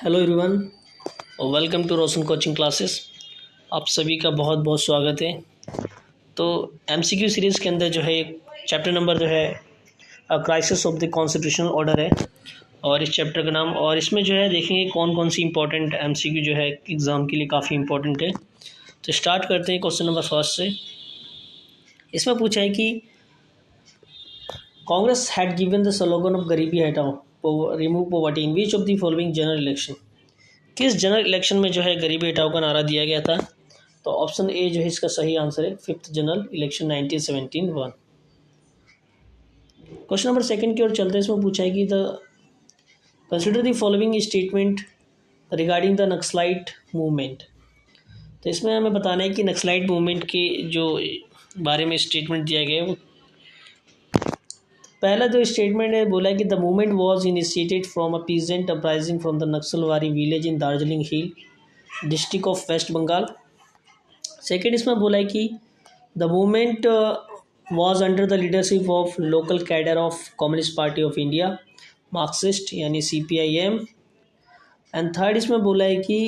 Hello everyone, welcome to Roshan coaching classes. आप सभी का बहुत बहुत स्वागत है। तो एमसीक्यू सीरीज़ के अंदर जो है एक चैप्टर नंबर जो है crisis of the constitutional order है, और इस चैप्टर का नाम, और इसमें जो है देखेंगे कौन कौन सी इंपॉर्टेंट एमसीक्यू जो है एग्ज़ाम के लिए काफ़ी इंपॉर्टेंट है। तो स्टार्ट करते हैं क्वेश्चन नंबर फर्स्ट से। इसमें पूछा है कि Congress had given the slogan of गरीबी हटाओ remove poverty in which of the following general election. किस जनरल इलेक्शन में जो है गरीबी हटाओ का नारा दिया गया था? तो ऑप्शन ए जो है इसका सही आंसर है, fifth general election 1971। Question number second की ओर चलते हैं। इसमें पूछा है कि the consider the following statement regarding the naxalite movement. तो इसमें हमें बताना है कि नक्सलाइट मूवमेंट के जो बारे में स्टेटमेंट दिया गया है वो पहला जो स्टेटमेंट है बोला है कि the movement was initiated from a peasant uprising from the Naxalbari village in Darjeeling hill district of West Bengal. Second इसमें बोला है कि the movement was under the leadership of local cadre of Communist Party of India Marxist यानी CPIM। एंड थर्ड इसमें बोला है कि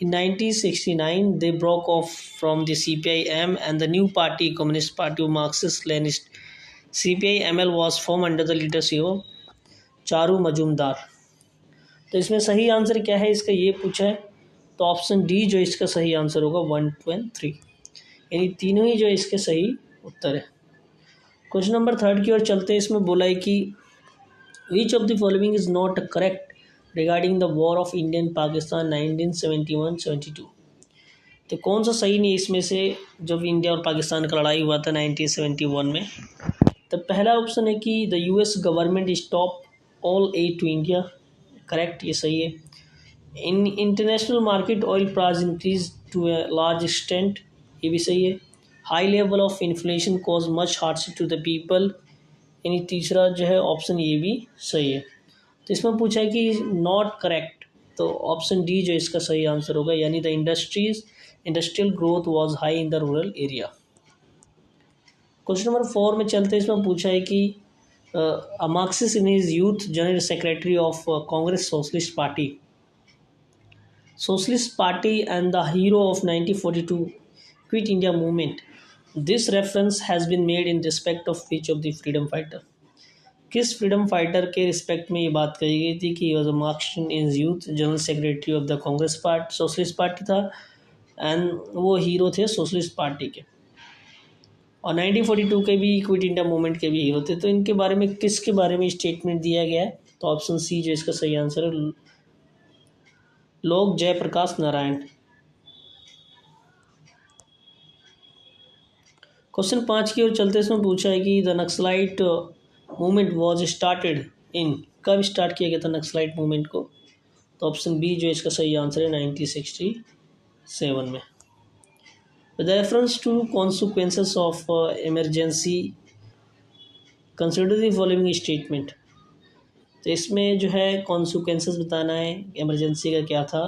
in 1969 they broke off from the CPIM and the new party communist party of Marxist Leninist CPI-ML was formed under the leadership of Charu Majumdar. तो इसमें सही answer क्या है इसका ये पूछा है, तो ऑप्शन डी जो इसका सही आंसर होगा 1, 2 and 3, यानी तीनों ही जो इसके सही उत्तर है। क्वेश्चन नंबर थर्ड की ओर चलते हैं। इसमें बोला है कि which of the following is not correct regarding the war of Indian Pakistan 1971-72। तो कौन सा सही नहीं इसमें से जब इंडिया और पाकिस्तान का लड़ाई हुआ था 1971 में। तो पहला ऑप्शन है कि the US government stop all aid to India, correct, ये सही है। In international market oil price increase to a large extent, ये भी सही है। High level of inflation cause much hardship to the people, यानी तीसरा जो है ऑप्शन ये भी सही है। तो इसमें पूछा है कि नॉट करेक्ट, तो ऑप्शन डी जो इसका सही आंसर होगा, यानी the industrial growth was high in the rural area. Question number 4 में चलते हैं। इसमें पूछा है कि Marxist in his youth general secretary of Congress Socialist Party and the hero of 1942 Quit India movement. This reference has been made in respect of which of the freedom fighter? किस freedom fighter के respect में ये बात कही गई थी कि was Marxist in youth general secretary of the Congress party socialist party था, एंड वो हीरो थे सोशलिस्ट पार्टी के, और 1942 के भी क्विट इंडिया मूवमेंट के भी हीरो थे। तो इनके बारे में किसके बारे में स्टेटमेंट दिया गया है? तो ऑप्शन सी जो इसका सही आंसर है, लोक जयप्रकाश नारायण। क्वेश्चन 5 की ओर चलते इसमें पूछा है कि the naxalite movement was started in, कब स्टार्ट किया गया था नक्सलाइट मूवमेंट को? तो ऑप्शन बी जो इसका सही आंसर है 1967 में। With reference to consequences of emergency consider the following statement. तो इसमें जो है कॉन्सिक्वेंसेस बताना है इमरजेंसी का क्या था।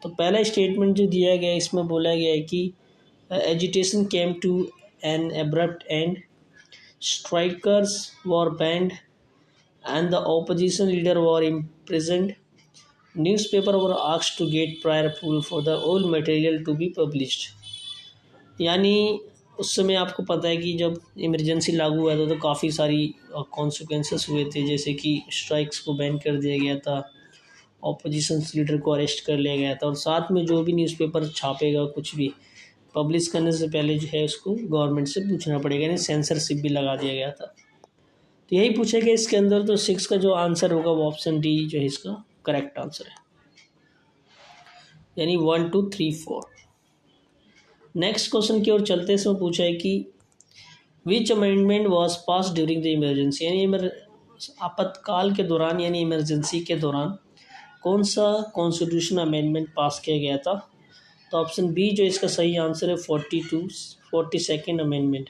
तो पहला स्टेटमेंट जो दिया गया है इसमें बोला गया है कि agitation came to an abrupt end, strikers were banned and the opposition leader were imprisoned, newspaper were asked to get prior approval for the all material to be published। यानी उस समय आपको पता है कि जब इमरजेंसी लागू हुआ था तो काफ़ी सारी कॉन्सिक्वेंसेस हुए थे, जैसे कि स्ट्राइक्स को बैन कर दिया गया था, ऑपोजिशन लीडर को अरेस्ट कर लिया गया था, और साथ में जो भी न्यूज़पेपर छापेगा कुछ भी पब्लिश करने से पहले जो है उसको गवर्नमेंट से पूछना पड़ेगा, यानी सेंसरशिप भी लगा दिया गया था। तो यही पूछेगा इसके अंदर। तो 6 का जो आंसर होगा वो ऑप्शन डी जो है इसका करेक्ट आंसर है, यानी 1, 2, 3, 4। नेक्स्ट क्वेश्चन की ओर चलते इसमें पूछा है कि विच amendment was pass during the emergency, यानी आपातकाल के दौरान यानी इमरजेंसी के दौरान कौन सा कॉन्स्टिट्यूशन अमेंडमेंट पास किया गया था? तो ऑप्शन बी जो इसका सही आंसर है 42nd अमेंडमेंट।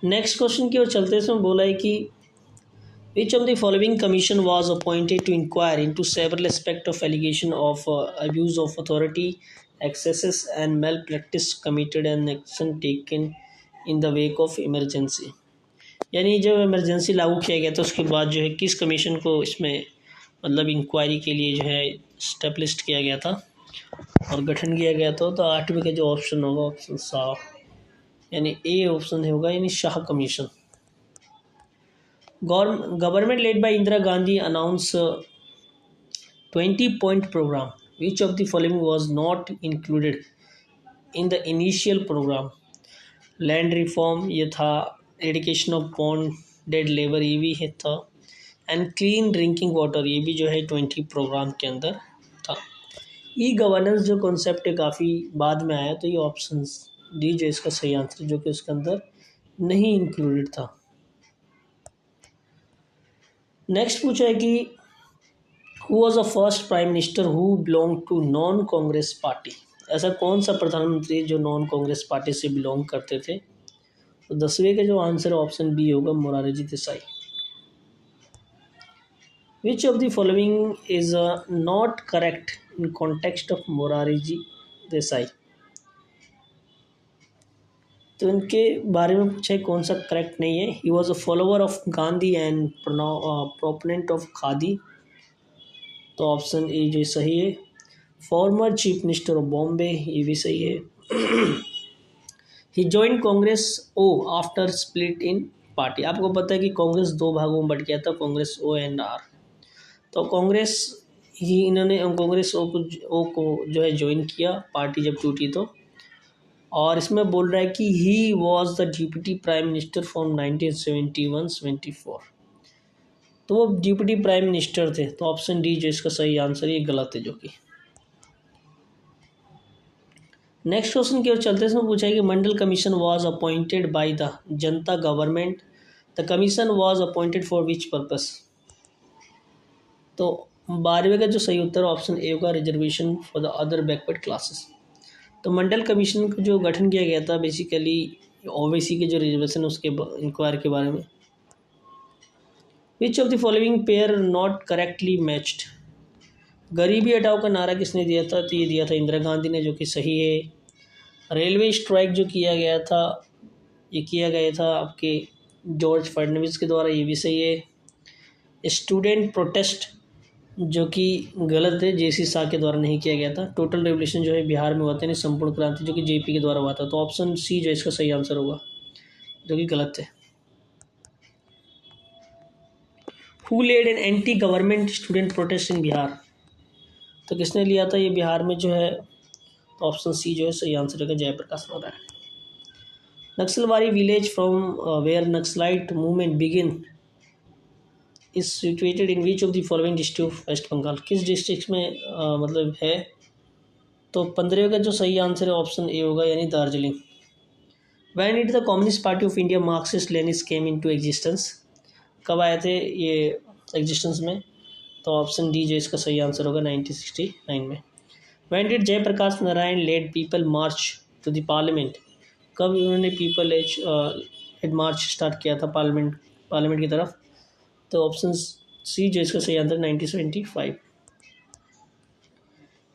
नेक्स्ट क्वेश्चन की ओर चलते इसमें बोला है कि which of the following commission was appointed to inquire into several aspect of allegation of abuse of authority, excesses and malpractice committed and action taken in the wake of emergency. यानी जब emergency लागू किया गया था उसके बाद जो है किस कमीशन को इसमें मतलब इंक्वायरी के लिए जो है स्टेब्लिश किया गया था और गठन किया गया था। तो 8वें का जो ऑप्शन होगा ऑप्शन सा, यानी ए ऑप्शन होगा, यानी Shah commission. Government led by Indira Gandhi announced 20-point program. Which of the following was not included in the initial program? Land reform ये था, एडिकेशन ऑफ बॉन्डेड लेबर ये भी है था, एंड क्लीन ड्रिंकिंग वाटर ये भी जो है 20 प्रोग्राम के अंदर था। ई गवर्नेंस जो कॉन्सेप्ट है काफ़ी बाद में आया, तो ये ऑप्शन डी जो इसका सही आंसर जो कि उसके अंदर नहीं इंक्लूडेड था। नेक्स्ट पूछा है कि who was the first prime minister who belong to non Congress party. ऐसा कौन सा प्रधानमंत्री जो नॉन कांग्रेस पार्टी से बिलोंग करते थे? तो 10वें का जो आंसर ऑप्शन बी होगा, मोरारजी देसाई। विच of the following is not correct in context of Morarji Desai. तो इनके बारे में पूछा है कौन सा करेक्ट नहीं है। He was a follower of Gandhi and proponent of khadi, तो ऑप्शन ए जो सही है। Former chief minister of Bombay, ये भी सही है। ही जॉइन कांग्रेस ओ आफ्टर स्प्लिट इन पार्टी। आपको पता है कि कांग्रेस दो भागों में बट गया था, कांग्रेस ओ एंड आर। तो कांग्रेस ही इन्होंने कांग्रेस ओ को जो है ज्वाइन किया पार्टी जब टूटी तो। और इसमें बोल रहा है कि he was the deputy prime minister from 1971-74। तो वो डिप्टी प्राइम मिनिस्टर थे, तो ऑप्शन डी जो इसका सही आंसर ये गलत है जो कि। नेक्स्ट क्वेश्चन की ओर चलते हैं। इसमें पूछा है कि Mandal commission was appointed by the Janata government, the commission was appointed for which purpose. तो 12वें का जो सही उत्तर ऑप्शन ए होगा, reservation for the other backward classes. तो मंडल कमीशन का जो गठन किया गया था बेसिकली ओबीसी के जो रिजर्वेशन उसके इंक्वायरी के बारे में। विच of the following pair not correctly matched. गरीबी हटाओ का नारा किसने दिया था? तो ये दिया था इंदिरा गांधी ने, जो कि सही है। रेलवे स्ट्राइक जो किया गया था ये किया गया था आपके जॉर्ज फर्नांडिस के द्वारा, ये भी सही है। स्टूडेंट प्रोटेस्ट जो कि गलत है, जेसी शाह के द्वारा नहीं किया गया था। टोटल रेवोल्यूशन जो है बिहार में हुआ था, नहीं संपूर्ण क्रांति जो कि जेपी के द्वारा हुआ था। तो ऑप्शन सी जो इसका सही आंसर होगा, जो कि गलत है। Who led an anti government student protest in Bihar. तो किसने लिया था ये बिहार में जो है? तो ऑप्शन सी जो है सही आंसर होगा, Jayaprakash Narayan. Naxalbari village from where Naxalite movement begin is situated in which of the following district of West Bengal. किस डिस्ट्रिक्ट में मतलब है? तो 15वें का जो सही आंसर है ऑप्शन ए होगा, यानी Darjeeling. When did the communist Party of India Marxist Leninist came into existence. कब आए थे ये एग्जिस्टेंस में? तो ऑप्शन डी जो इसका सही आंसर होगा, 1969 में। When did Jayaprakash Narayan led people march to the parliament. कब उन्होंने पीपल एड मार्च स्टार्ट किया था पार्लियामेंट की तरफ? तो ऑप्शन सी जो इसका सही आंसर 1975।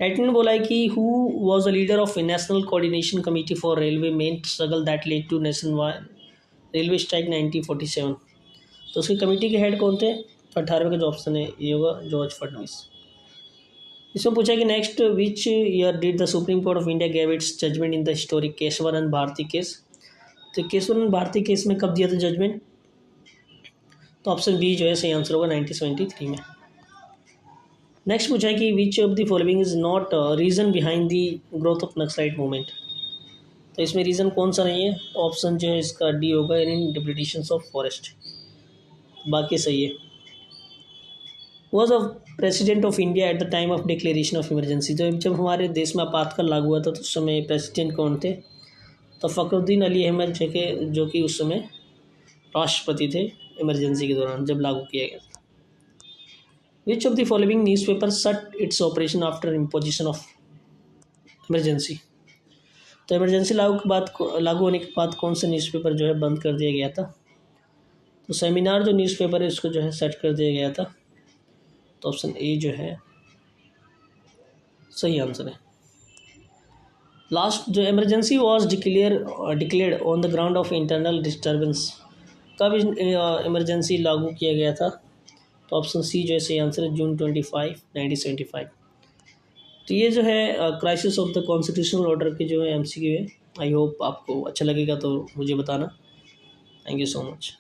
एटन ने बोला है कि who was the leader of national coordination committee for railwaymen struggle that led to nation railway strike 1947। तो उसकी कमेटी के हेड कौन थे? तो 18वें का जो ऑप्शन है ये होगा, जॉर्ज फडणवीस। इसमें पूछा कि next which year did the supreme court of India gave its judgment in the historic Kesavananda Bharati case. तो केशवानंद भारती केस में कब दिया था जजमेंट? तो ऑप्शन बी जो है सही आंसर होगा, 1973 में। नेक्स्ट पूछा है कि which of the following is not reason behind the growth of naxalite movement. तो इसमें रीज़न कौन सा नहीं है? ऑप्शन जो है इसका डी होगा, यानी इंटरप्रिटेशंस ऑफ फॉरेस्ट। बाकी सही है। Was a president of India at the time of declaration of emergency. तो जब हमारे देश में आपातकाल लागू हुआ था तो उस समय प्रेसिडेंट कौन थे? तो फ़खरुद्दीन अली अहमद जो कि उस समय राष्ट्रपति थे इमरजेंसी के दौरान जब लागू किया गया था। विच of the following news paper shut its operation after imposition of emergency. तो इमरजेंसी लागू होने के बाद कौन सा न्यूज़पेपर जो है बंद कर दिया गया था? तो सेमिनार जो न्यूज़पेपर है उसको जो है सेट कर दिया गया था। तो ऑप्शन ए जो है सही आंसर है। लास्ट जो emergency was declared on the ground of internal disturbance, कब इमरजेंसी लागू किया गया था? तो ऑप्शन सी जो है सही आंसर है जून 25, 1975। तो ये जो है crisis of the constitutional order के जो है एमसीक्यू है। आई होप आपको अच्छा लगेगा तो मुझे बताना। Thank you so much.